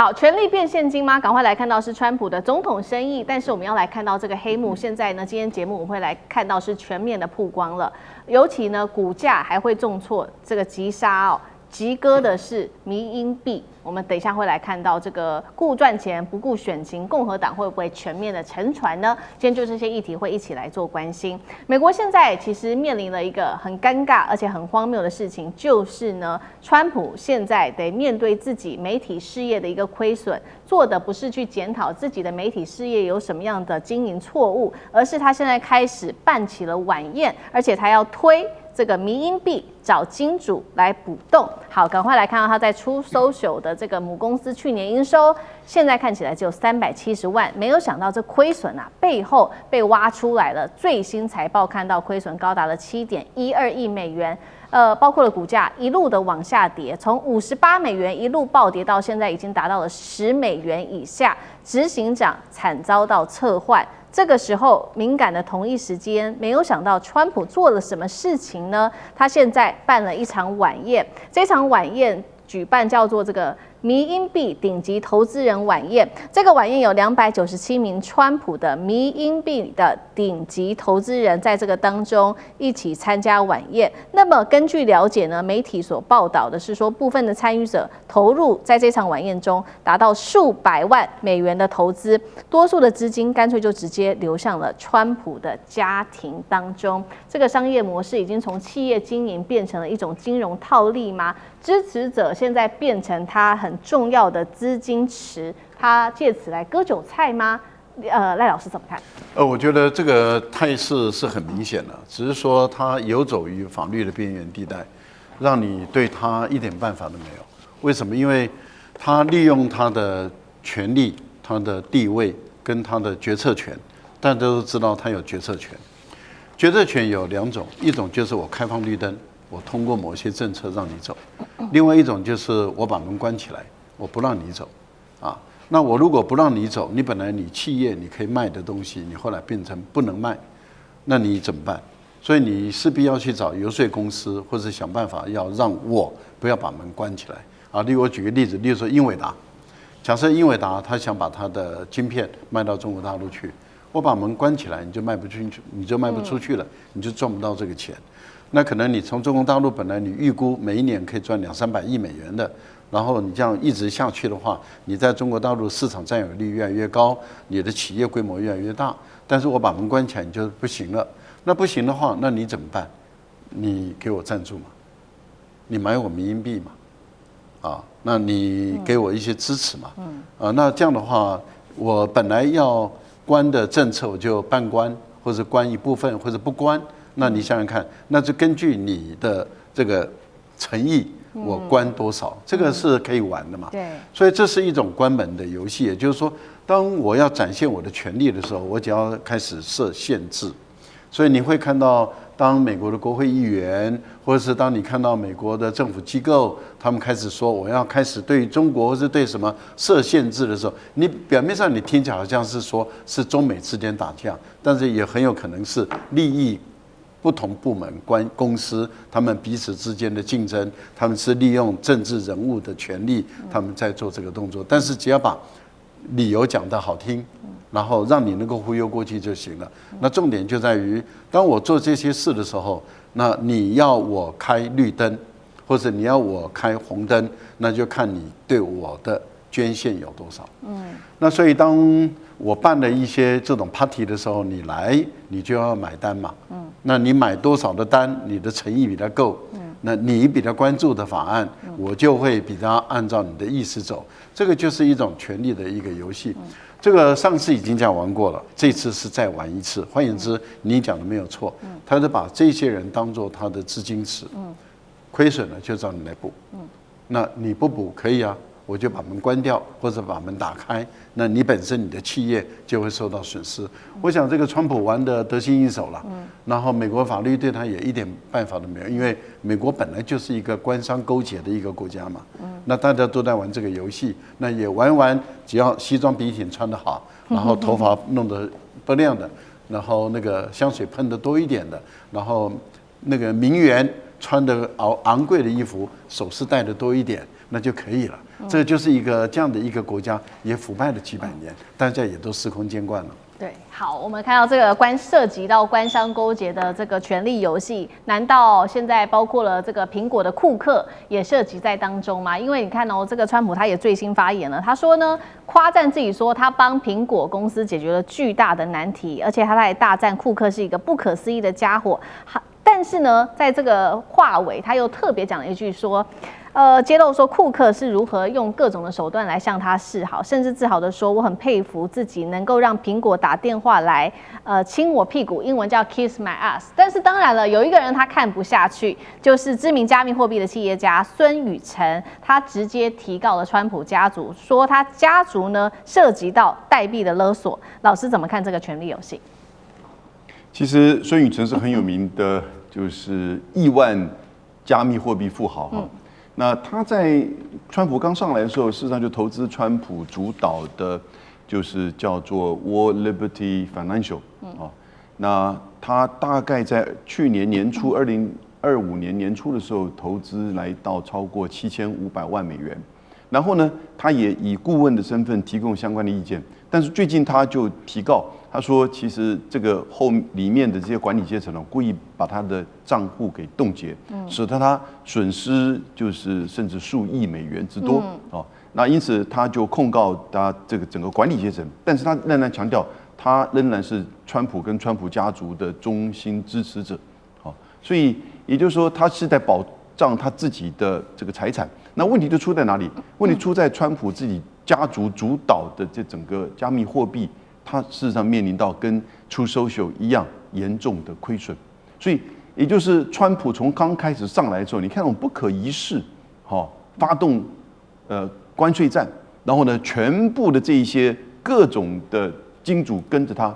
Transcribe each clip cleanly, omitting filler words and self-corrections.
好，權力變現金嗎？趕快來看到是川普的總統生意，但是我們要來看到這個黑幕。現在呢，今天節目我們會來看到是全面的曝光了，尤其呢股價還會重挫，這個急殺哦，急割的是迷因幣。我們等一下會來看到這個顧賺錢不顧選情，共和黨會不會全面的沉船呢？今天就這些議題會一起來做關心。美國現在其實面臨了一個很尷尬而且很荒謬的事情，就是呢，川普現在得面對自己媒體事業的一個虧損，做的不是去檢討自己的媒體事業有什麼樣的經營錯誤，而是他現在開始辦起了晚宴，而且他要推這個迷因幣，找金主來補洞。好，趕快來看到他在Truth Social的這個母公司去年營收，現在看起來只有370萬，沒有想到這虧損啊背後被挖出來了，最新財報看到虧損高達了7.12億美元。包括了股價一路的往下跌，從58美元一路暴跌到現在已經達到了10美元以下，執行長慘遭到撤換。這個時候敏感的同一時間，沒有想到川普做了什麼事情呢？他現在辦了一場晚宴，這場晚宴舉辦叫做這個迷因幣頂級投資人晚宴。這個晚宴有297名川普的迷因幣的頂級投資人在這個當中一起參加晚宴。那麼根據了解呢，媒體所報道的是說，部分的參與者投入在這場晚宴中達到數百萬美元的投資，多數的資金乾脆就直接流向了川普的家庭當中。這個商業模式已經從企業經營變成了一種金融套利嗎？支持者現在變成他很重要的資金池，他借此來割韭菜嗎？賴老師怎麼看？我覺得這個態勢是很明顯的，只是說他游走於法律的邊緣地帶，讓你對他一點辦法都沒有。為什麼？因為他利用他的權力、他的地位跟他的決策權，大家都知道他有決策權。決策權有2種，一種就是我開放綠燈，我通過某些政策讓你走；另外一種就是我把門關起來，我不讓你走。啊，那我如果不讓你走，你本来你企業你可以賣的東西，你後来变成不能賣，那你怎麼辦？所以你勢必要去找游說公司，或者想辦法要讓我不要把門關起來。啊，例如我舉個例子，例如說英偉達，假設英偉達他想把他的晶片賣到中國大陸去，我把門關起來，你就賣不出去，你就賣不出去了，你就賺不到這個錢。那可能你從中國大陸本來你預估每一年可以賺200-300億美元的，然後你這樣一直下去的話，你在中國大陸市場占有率越來越高，你的企業規模越來越大。但是我把門關起来，你就不行了。那不行的話，那你怎麼辦？你給我贊助嘛，你買我迷因幣嘛，啊，那你給我一些支持嘛，那這樣的話，我本來要關的政策我就半關，或者關一部分，或者不關。那你想想看，那就根據你的這個誠意，我關多少，這個是可以玩的嘛？对。所以這是一種關門的遊戲，也就是說，當我要展現我的權利的時候，我只要開始設限制。所以你會看到，當美國的國會議員，或者是當你看到美國的政府機構，他們開始說我要開始對中國或是對什麼設限制的時候，你表面上你聽起來好像是說是中美之間打架，但是也很有可能是利益不同部門、公司，他們彼此之間的競爭，他們是利用政治人物的權利，他們在做這個動作。但是只要把理由講得好聽，然後讓你能夠忽悠過去就行了。那重點就在於，當我做這些事的時候，那你要我開綠燈，或者你要我開紅燈，那就看你對我的捐獻有多少。那所以當我辦了一些這種 party 的時候，你來，你就要買單嘛。那你買多少的單，你的誠意比較夠，那你比較關注的法案，我就會比較按照你的意思走。這個就是一種權力的一個遊戲。這個上次已經這樣玩過了，這次是再玩一次。換言之，你講的沒有錯，他是把這些人當作他的資金池，虧損了就找你來補。那你不補可以啊，我就把門關掉，或者把門打開，那你本身你的企業就會受到損失。我想這個川普玩得得心應手了，然後美國法律對他也一點辦法都沒有，因為美國本來就是一個官商勾結的一個國家嘛，那大家都在玩這個遊戲，那也玩，只要西裝筆挺穿得好，然後頭髮弄得不亮的，然後那個香水噴得多一點的，然後那個名媛穿的昂貴的衣服，首飾戴得多一點，那就可以了。這個就是一個這樣的一個國家，也腐敗了幾百年，大家也都司空見慣了。对，好，我們看到這個涉及到官商勾結的這個權力遊戲，難道現在包括了這個蘋果的庫克也涉及在當中嗎？因為你看哦，這個川普他也最新發言了，他說呢，誇讚自己說他幫蘋果公司解決了巨大的難題，而且他還大讚庫克是一個不可思議的家伙。但是呢，在這個話尾，他又特別講了一句說，揭露說庫克是如何用各種的手段來向他示好，甚至自豪的說，我很佩服自己能夠讓蘋果打電話來，親我屁股，英文叫 kiss my ass。但是當然了，有一個人他看不下去，就是知名加密貨幣的企業家孫宇晨，他直接提告了川普家族，說他家族呢涉及到代幣的勒索。老師怎麼看這個權力遊戲？其實孫宇晨是很有名的，就是億萬加密貨幣富豪哈。那他在川普剛上來的時候，事實上就投資川普主導的，就是叫做 War Liberty Financial 啊。那他大概在去年年初，2025年年初的時候，投資來到超過7500萬美元。然後呢，他也以顧問的身份提供相關的意見。但是最近他就提告，他說其實這個裡面的這些管理階層呢，故意把他的賬戶給凍結，使得他損失就是甚至數億美元之多哦。那因此他就控告他這個整個管理階層，但是他仍然強調，他仍然是川普跟川普家族的忠心支持者。好，所以也就是說，他是在保障他自己的這個財產。那問題就出在哪裡？問題出在川普自己家族主導的這整個加密貨幣，它事實上面臨到跟 Truth Social 一樣嚴重的虧損。所以也就是川普從剛開始上來的時候，你看那種不可一世，發動關稅戰，然後呢，全部的這一些各種的金主跟着他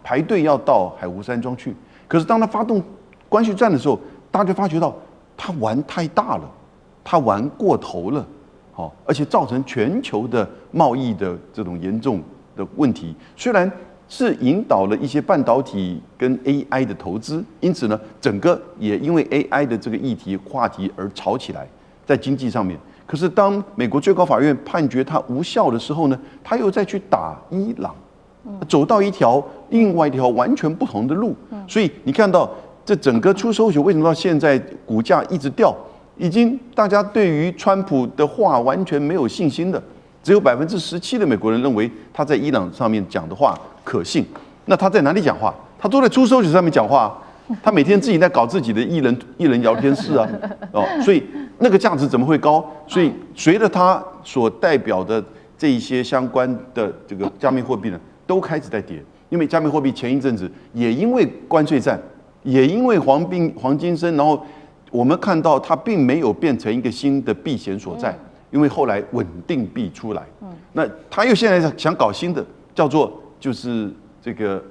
排隊要到海湖山莊去。可是當他發動關稅戰的時候，大家就發覺到他玩太大了。他玩過頭了，而且造成全球的貿易的這種嚴重的問題。虽然是引導了一些半導體跟 AI 的投資，因此呢，整個也因為 AI 的這個話題而炒起來，在經濟上面。可是當美國最高法院判決它無效的時候呢，他又再去打伊朗，走到另外一條完全不同的路。所以你看到這整個Truth Social為什麼到現在股價一直掉？已經大家對於川普的話完全沒有信心的，只有17%的美國人認為他在伊朗上面講的話可信。那他在哪裡講話？他都在Truth Social上面講話，他每天自己在搞自己的藝人聊天室啊，所以那個價值怎麼會高？所以隨着他所代表的這一些相關的這個加密貨幣呢，都開始在跌。因為加密貨幣前一陣子也因為關稅戰，也因為黃金升，然後我們看到它並沒有變成一個新的避險所在，因為後來穩定幣出來，那他又現在想搞新的，叫做就是這個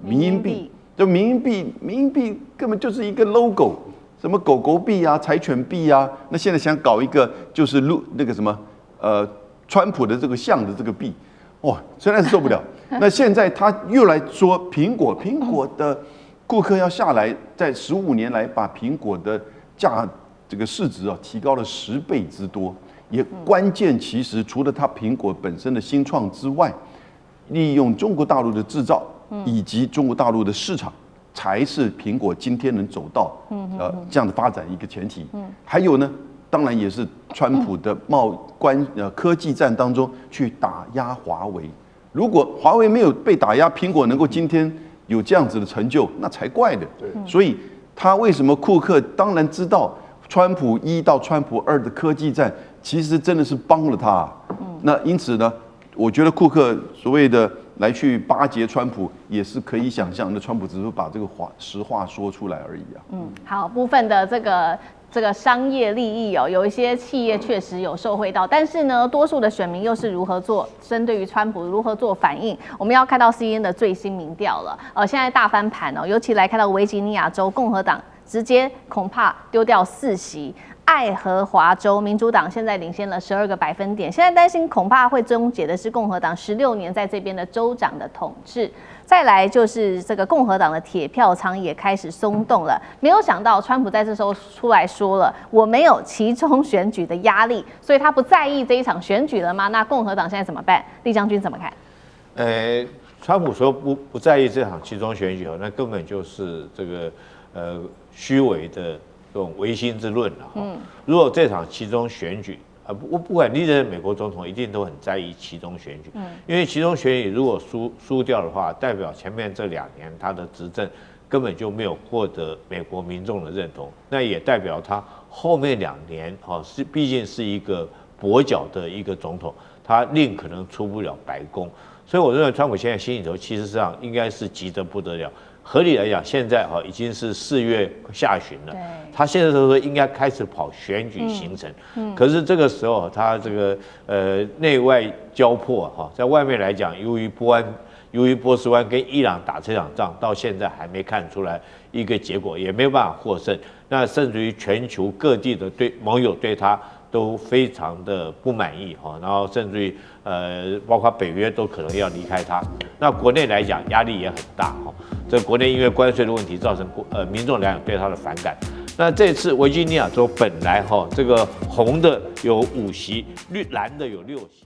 民營幣，就民營幣根本就是一個 logo， 什麼狗狗幣啊、柴犬幣啊，那現在想搞一個就是那個什麼川普的這個像的這個幣，哇，實在是受不了。那現在他又來說蘋果的庫克要下來，在15年來把蘋果的這個市值提高了10倍之多。也關鍵其實除了它蘋果本身的新創之外，利用中國大陸的製造以及中國大陸的市場，才是蘋果今天能走到這樣的發展一個前提。還有呢，當然也是川普的科技戰當中去打壓華為。如果華為沒有被打壓，蘋果能夠今天有這樣子的成就，那才怪的。所以他為什麼庫克當然知道川普1到川普2的科技戰，其實真的是幫了他。那因此呢，我覺得庫克所謂的來去巴結川普，也是可以想象，那川普只是把這個實話說出來而已啊。好，部分的這個商業利益有一些企業確實有受惠到，但是呢，多數的選民又是如何做針對於川普如何做反應？我們要看到 CNN 的最新民調了，現在大翻盤尤其來看到維吉尼亞州共和黨直接恐怕丟掉4席。愛荷華州民主黨現在領先了12個百分點，現在擔心恐怕會終結的是共和黨16年在這邊的州長的統治。再來就是這個共和黨的鐵票倉也開始鬆動了，沒有想到川普在這時候出來說了，我沒有期中選舉的壓力，所以他不在意這一場選舉了嗎？那共和黨現在怎麼辦？酈將軍怎麼看？川普說不在意這場期中選舉，那根本就是這個虛偽的這種唯心之論了。如果這場期中選舉不管歷任美國總統一定都很在意期中選舉，因為期中選舉如果輸掉的話，代表前面這2年他的執政根本就沒有獲得美國民眾的認同，那也代表他後面2年畢竟是一個跛腳的一個總統，他令可能出不了白宮。所以我認為川普現在心裡頭其實上應該是急得不得了。合理來講，現在已經是4月下旬了，他現在說應該開始跑選舉行程，可是這個時候他這個內外交迫在外面來講，由於波斯灣跟伊朗打這場仗，到現在還沒看出來一個結果，也沒有辦法獲勝。那甚至於全球各地的盟友對他都非常的不滿意然後甚至於包括北約都可能要離開他。那國內來講壓力也很大這國內因為關稅的問題造成民眾來講對他的反感。那這次維吉尼亞州本來這個紅的有5席，藍的有6席。